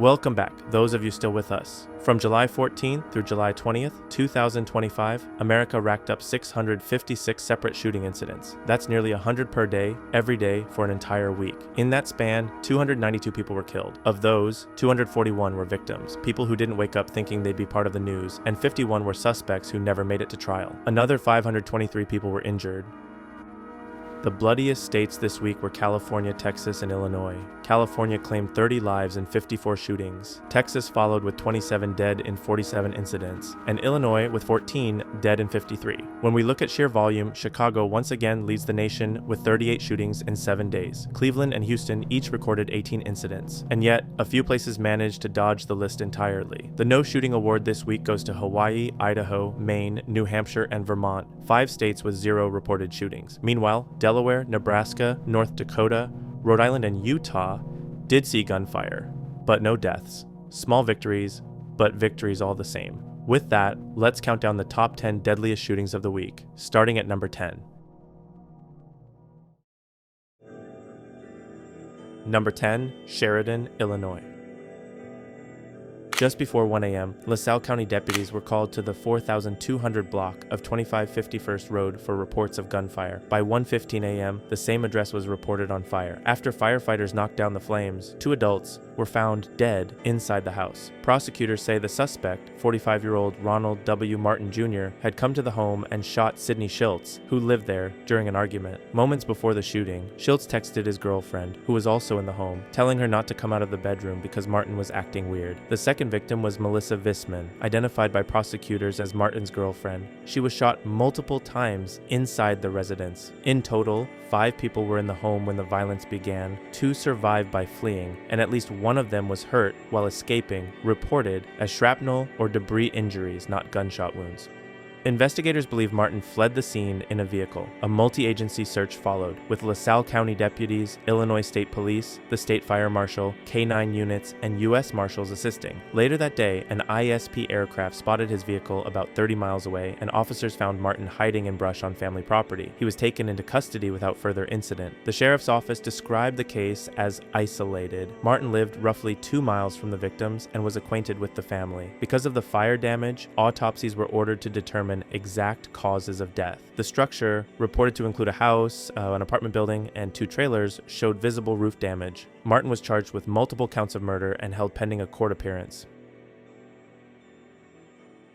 Welcome back, those of you still with us. From July 14th through July 20th, 2025, America racked up 656 separate shooting incidents. That's nearly 100 per day, every day, for an entire week. In that span, 292 people were killed. Of those, 241 were victims, people who didn't wake up thinking they'd be part of the news, and 51 were suspects who never made it to trial. Another 523 people were injured. The bloodiest states this week were California, Texas, and Illinois. California claimed 30 lives in 54 shootings. Texas followed with 27 dead in 47 incidents, and Illinois with 14 dead in 53. When we look at sheer volume, Chicago once again leads the nation with 38 shootings in 7 days. Cleveland and Houston each recorded 18 incidents, and yet a few places managed to dodge the list entirely. The No Shooting Award this week goes to Hawaii, Idaho, Maine, New Hampshire, and Vermont, 5 states with 0 reported shootings. Meanwhile, Delaware, Nebraska, North Dakota, Rhode Island, and Utah did see gunfire, but no deaths. Small victories, but victories all the same. With that, let's count down the top 10 deadliest shootings of the week, starting at number 10. Number 10, Sheridan, Illinois. Just before 1 a.m., LaSalle County deputies were called to the 4200 block of 2551st Road for reports of gunfire. By 1:15 a.m., the same address was reported on fire. After firefighters knocked down the flames, 2 adults were found dead inside the house. Prosecutors say the suspect, 45-year-old Ronald W. Martin Jr., had come to the home and shot Sidney Schultz, who lived there, during an argument. Moments before the shooting, Schultz texted his girlfriend, who was also in the home, telling her not to come out of the bedroom because Martin was acting weird. The second victim was Melissa Visman, identified by prosecutors as Martin's girlfriend. She was shot multiple times inside the residence. In total, 5 people were in the home when the violence began, 2 survived by fleeing, and at least one of them was hurt while escaping, reported as shrapnel or debris injuries, not gunshot wounds. Investigators believe Martin fled the scene in a vehicle. A multi-agency search followed, with LaSalle County deputies, Illinois State Police, the State Fire Marshal, K-9 units, and U.S. Marshals assisting. Later that day, an ISP aircraft spotted his vehicle about 30 miles away, and officers found Martin hiding in brush on family property. He was taken into custody without further incident. The sheriff's office described the case as isolated. Martin lived roughly 2 miles from the victims and was acquainted with the family. Because of the fire damage, autopsies were ordered to determine exact causes of death. The structure, reported to include a house, an apartment building, and 2 trailers, showed visible roof damage. Martin was charged with multiple counts of murder and held pending a court appearance.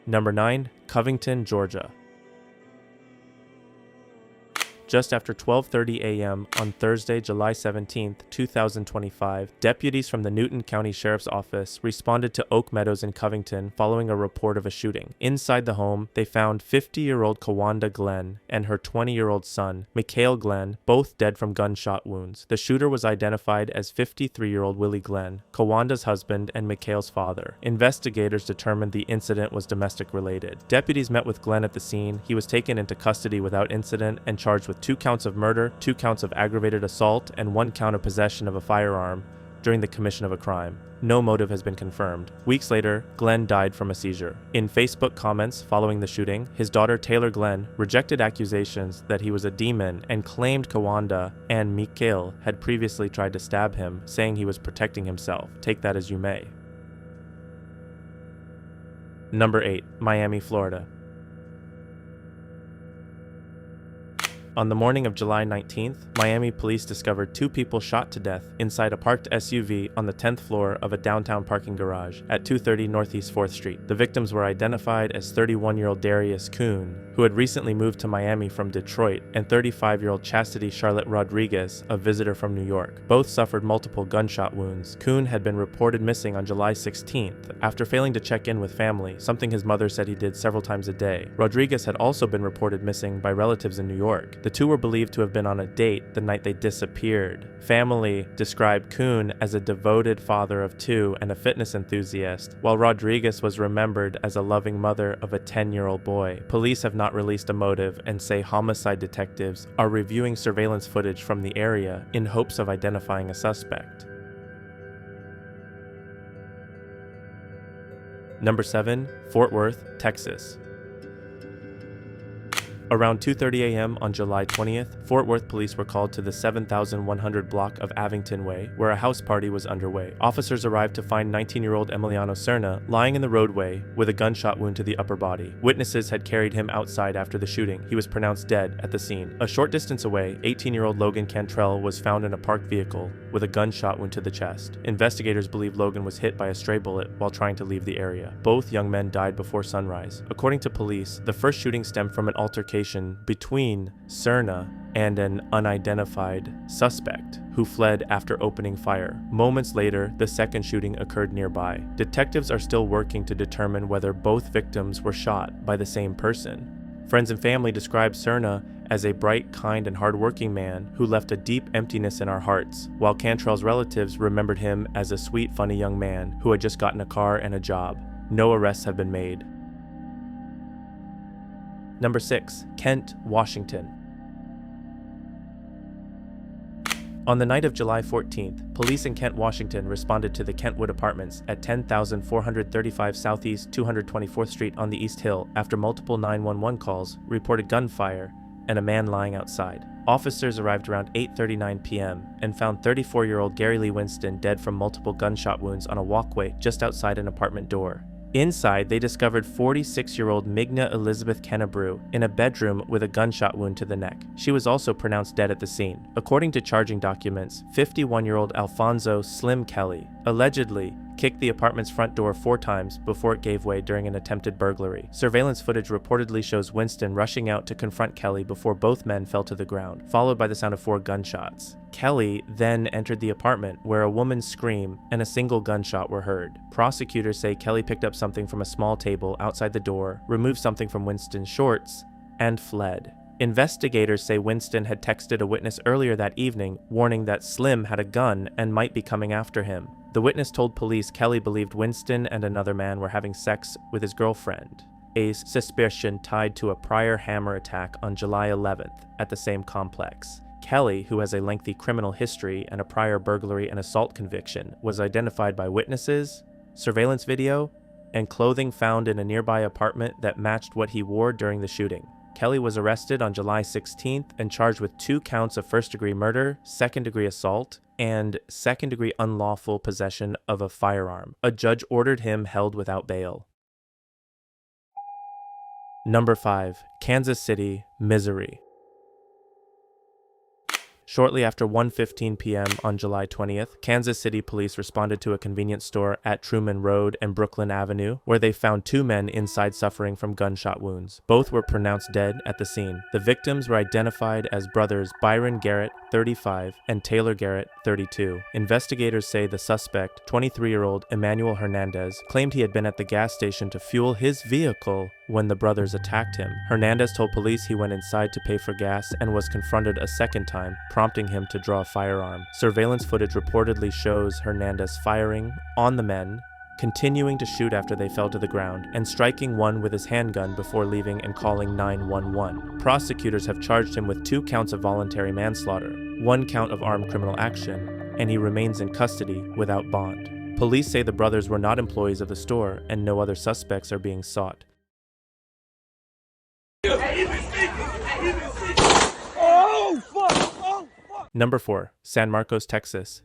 Number 9, Covington, Georgia. Just after 12:30 a.m. on Thursday, July 17, 2025, deputies from the Newton County Sheriff's Office responded to Oak Meadows in Covington following a report of a shooting. Inside the home, they found 50-year-old Kawanda Glenn and her 20-year-old son, Mikhail Glenn, both dead from gunshot wounds. The shooter was identified as 53-year-old Willie Glenn, Kawanda's husband and Mikhail's father. Investigators determined the incident was domestic-related. Deputies met with Glenn at the scene. He was taken into custody without incident and charged with 2 counts of murder, 2 counts of aggravated assault, and 1 count of possession of a firearm during the commission of a crime. No motive has been confirmed. Weeks later, Glenn died from a seizure. In Facebook comments following the shooting, his daughter Taylor Glenn rejected accusations that he was a demon and claimed Kawanda and Mikhail had previously tried to stab him, saying he was protecting himself. Take that as you may. Number 8, Miami, Florida. On the morning of July 19th, Miami police discovered 2 people shot to death inside a parked SUV on the 10th floor of a downtown parking garage at 230 Northeast 4th Street. The victims were identified as 31-year-old Darius Kuhn, who had recently moved to Miami from Detroit, and 35-year-old Chastity Charlotte Rodriguez, a visitor from New York. Both suffered multiple gunshot wounds. Kuhn had been reported missing on July 16th after failing to check in with family, something his mother said he did several times a day. Rodriguez had also been reported missing by relatives in New York. The 2 were believed to have been on a date the night they disappeared. Family described Kuhn as a devoted father of 2 and a fitness enthusiast, while Rodriguez was remembered as a loving mother of a 10-year-old boy. Police have not released a motive and say homicide detectives are reviewing surveillance footage from the area in hopes of identifying a suspect. Number 7, Fort Worth, Texas. Around 2:30 a.m. on July 20th, Fort Worth police were called to the 7100 block of Avington Way, where a house party was underway. Officers arrived to find 19-year-old Emiliano Serna lying in the roadway with a gunshot wound to the upper body. Witnesses had carried him outside after the shooting. He was pronounced dead at the scene. A short distance away, 18-year-old Logan Cantrell was found in a parked vehicle with a gunshot wound to the chest. Investigators believe Logan was hit by a stray bullet while trying to leave the area. Both young men died before sunrise. According to police, the first shooting stemmed from an altercation between Serna and an unidentified suspect who fled after opening fire. Moments later, the second shooting occurred nearby. Detectives are still working to determine whether both victims were shot by the same person. Friends and family describe Serna as a bright, kind, and hardworking man who left a deep emptiness in our hearts, while Cantrell's relatives remembered him as a sweet, funny young man who had just gotten a car and a job. No arrests have been made. Number 6. Kent, Washington. On the night of July 14th, police in Kent, Washington responded to the Kentwood Apartments at 10,435 Southeast 224th Street on the East Hill after multiple 911 calls reported gunfire and a man lying outside. Officers arrived around 8:39 p.m. and found 34-year-old Gary Lee Winston dead from multiple gunshot wounds on a walkway just outside an apartment door. Inside, they discovered 46-year-old Migna Elizabeth Kennebrew in a bedroom with a gunshot wound to the neck. She was also pronounced dead at the scene. According to charging documents, 51-year-old Alfonso Slim Kelly allegedly kicked the apartment's front door 4 times before it gave way during an attempted burglary. Surveillance footage reportedly shows Winston rushing out to confront Kelly before both men fell to the ground, followed by the sound of 4 gunshots. Kelly then entered the apartment, where a woman's scream and a single gunshot were heard. Prosecutors say Kelly picked up something from a small table outside the door, removed something from Winston's shorts, and fled. Investigators say Winston had texted a witness earlier that evening, warning that Slim had a gun and might be coming after him. The witness told police Kelly believed Winston and another man were having sex with his girlfriend, a suspicion tied to a prior hammer attack on July 11th at the same complex. Kelly, who has a lengthy criminal history and a prior burglary and assault conviction, was identified by witnesses, surveillance video, and clothing found in a nearby apartment that matched what he wore during the shooting. Kelly was arrested on July 16th and charged with 2 counts of first-degree murder, second-degree assault, and second-degree unlawful possession of a firearm. A judge ordered him held without bail. Number 5. Kansas City, Missouri. Shortly after 1:15 p.m. on July 20th, Kansas City police responded to a convenience store at Truman Road and Brooklyn Avenue, where they found 2 men inside suffering from gunshot wounds. Both were pronounced dead at the scene. The victims were identified as brothers Byron Garrett, 35, and Taylor Garrett, 32. Investigators say the suspect, 23-year-old Emmanuel Hernandez, claimed he had been at the gas station to fuel his vehicle when the brothers attacked him. Hernandez told police he went inside to pay for gas and was confronted a second time, prompting him to draw a firearm. Surveillance footage reportedly shows Hernandez firing on the men, continuing to shoot after they fell to the ground, and striking one with his handgun before leaving and calling 911. Prosecutors have charged him with 2 counts of voluntary manslaughter, 1 count of armed criminal action, and he remains in custody without bond. Police say the brothers were not employees of the store, and no other suspects are being sought. Number 4. San Marcos, Texas.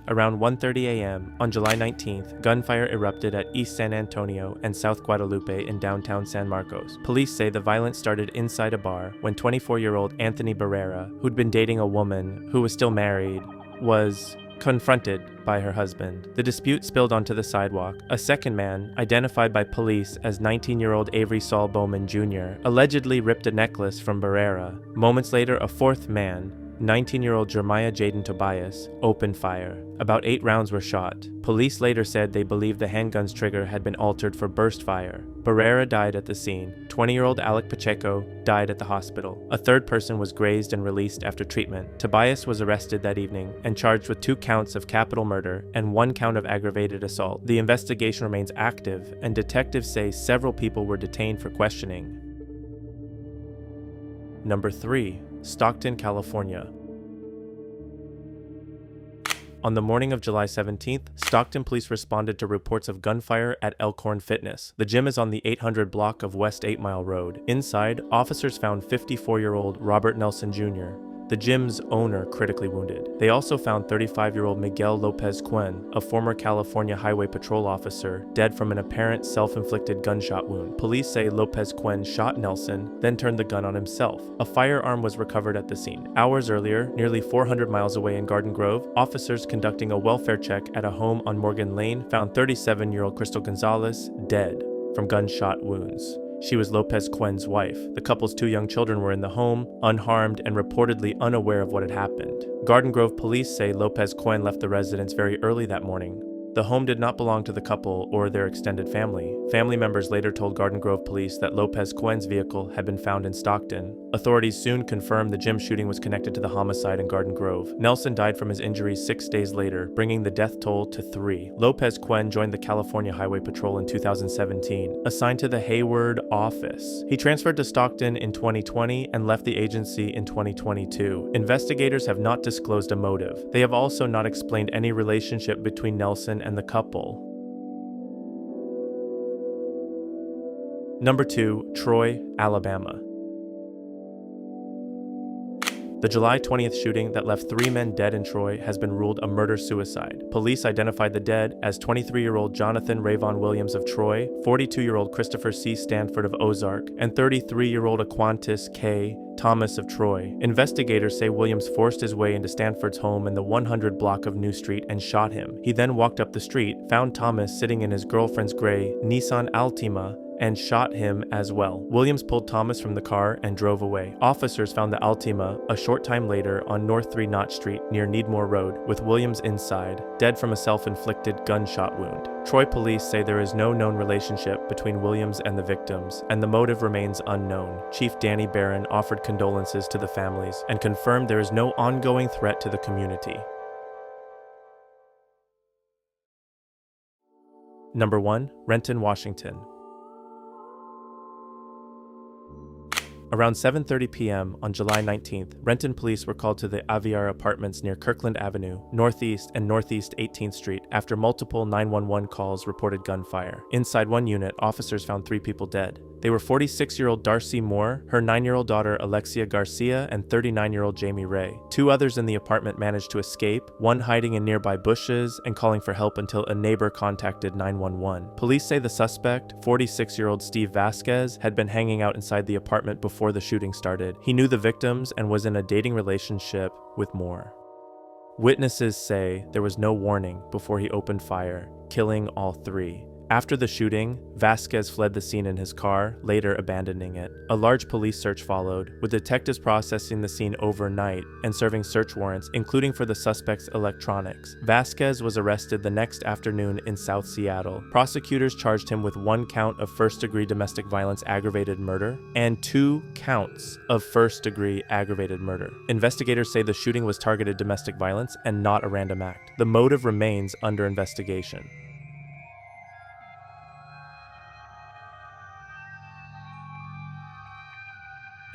Around 1:30 a.m. on July 19th, gunfire erupted at East San Antonio and South Guadalupe in downtown San Marcos. Police say the violence started inside a bar when 24-year-old Anthony Barrera, who'd been dating a woman who was still married, was confronted by her husband. The dispute spilled onto the sidewalk. A second man, identified by police as 19-year-old Avery Saul Bowman Jr., allegedly ripped a necklace from Barrera. Moments later, a fourth man, 19-year-old Jeremiah Jaden Tobias, opened fire. About 8 rounds were shot. Police later said they believed the handgun's trigger had been altered for burst fire. Barrera died at the scene. 20-year-old Alec Pacheco died at the hospital. A third person was grazed and released after treatment. Tobias was arrested that evening and charged with 2 counts of capital murder and 1 count of aggravated assault. The investigation remains active, and detectives say several people were detained for questioning. Number 3. Stockton, California. On the morning of July 17th, Stockton police responded to reports of gunfire at Elkhorn Fitness. The gym is on the 800 block of West 8 Mile Road. Inside, officers found 54-year-old Robert Nelson Jr., the gym's owner, critically wounded. They also found 35-year-old Miguel Lopez Cuen, a former California Highway Patrol officer, dead from an apparent self-inflicted gunshot wound. Police say Lopez Cuen shot Nelson, then turned the gun on himself. A firearm was recovered at the scene. Hours earlier, nearly 400 miles away in Garden Grove, officers conducting a welfare check at a home on Morgan Lane found 37-year-old Crystal Gonzalez dead from gunshot wounds. She was Lopez Cuen's wife. The couple's 2 young children were in the home, unharmed and reportedly unaware of what had happened. Garden Grove police say Lopez Cuen left the residence very early that morning. The home did not belong to the couple or their extended family. Family members later told Garden Grove police that Lopez Cuen's vehicle had been found in Stockton. Authorities soon confirmed the gym shooting was connected to the homicide in Garden Grove. Nelson died from his injuries 6 days later, bringing the death toll to 3. Lopez Cuen joined the California Highway Patrol in 2017, assigned to the Hayward office. He transferred to Stockton in 2020 and left the agency in 2022. Investigators have not disclosed a motive. They have also not explained any relationship between Nelson and the couple. Number 2, Troy, Alabama. The July 20th shooting that left 3 men dead in Troy has been ruled a murder-suicide. Police identified the dead as 23-year-old Jonathan Rayvon Williams of Troy, 42-year-old Christopher C. Stanford of Ozark, and 33-year-old Aquantis K. Thomas of Troy. Investigators say Williams forced his way into Stanford's home in the 100 block of New Street and shot him. He then walked up the street, found Thomas sitting in his girlfriend's gray Nissan Altima, and shot him as well. Williams pulled Thomas from the car and drove away. Officers found the Altima a short time later on North 3 Knott Street near Needmore Road, with Williams inside, dead from a self-inflicted gunshot wound. Troy police say there is no known relationship between Williams and the victims, and the motive remains unknown. Chief Danny Barron offered condolences to the families and confirmed there is no ongoing threat to the community. Number 1, Renton, Washington. Around 7:30 p.m. on July 19th, Renton police were called to the Aviar Apartments near Kirkland Avenue, Northeast and Northeast 18th Street after multiple 911 calls reported gunfire. Inside one unit, officers found 3 people dead. They were 46-year-old Darcy Moore, her 9-year-old daughter Alexia Garcia, and 39-year-old Jamie Ray. 2 others in the apartment managed to escape, one hiding in nearby bushes and calling for help until a neighbor contacted 911. Police say the suspect, 46-year-old Steve Vasquez, had been hanging out inside the apartment before the shooting started. He knew the victims and was in a dating relationship with Moore. Witnesses say there was no warning before he opened fire, killing all 3. After the shooting, Vasquez fled the scene in his car, later abandoning it. A large police search followed, with detectives processing the scene overnight and serving search warrants, including for the suspect's electronics. Vasquez was arrested the next afternoon in South Seattle. Prosecutors charged him with 1 count of first-degree domestic violence aggravated murder and 2 counts of first-degree aggravated murder. Investigators say the shooting was targeted domestic violence and not a random act. The motive remains under investigation.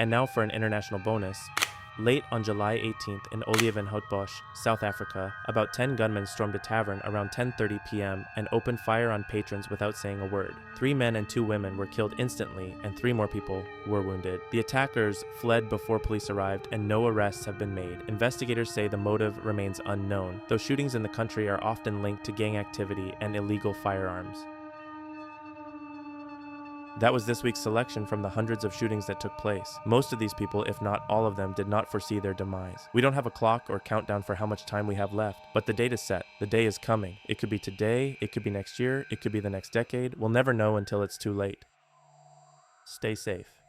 And now for an international bonus. Late on July 18th in Olivenhoutbosch, South Africa, about 10 gunmen stormed a tavern around 10:30 p.m. and opened fire on patrons without saying a word. 3 men and 2 women were killed instantly, and 3 more people were wounded. The attackers fled before police arrived, and no arrests have been made. Investigators say the motive remains unknown, though shootings in the country are often linked to gang activity and illegal firearms. That was this week's selection from the hundreds of shootings that took place. Most of these people, if not all of them, did not foresee their demise. We don't have a clock or countdown for how much time we have left, but the date is set. The day is coming. It could be today, it could be next year, it could be the next decade. We'll never know until it's too late. Stay safe.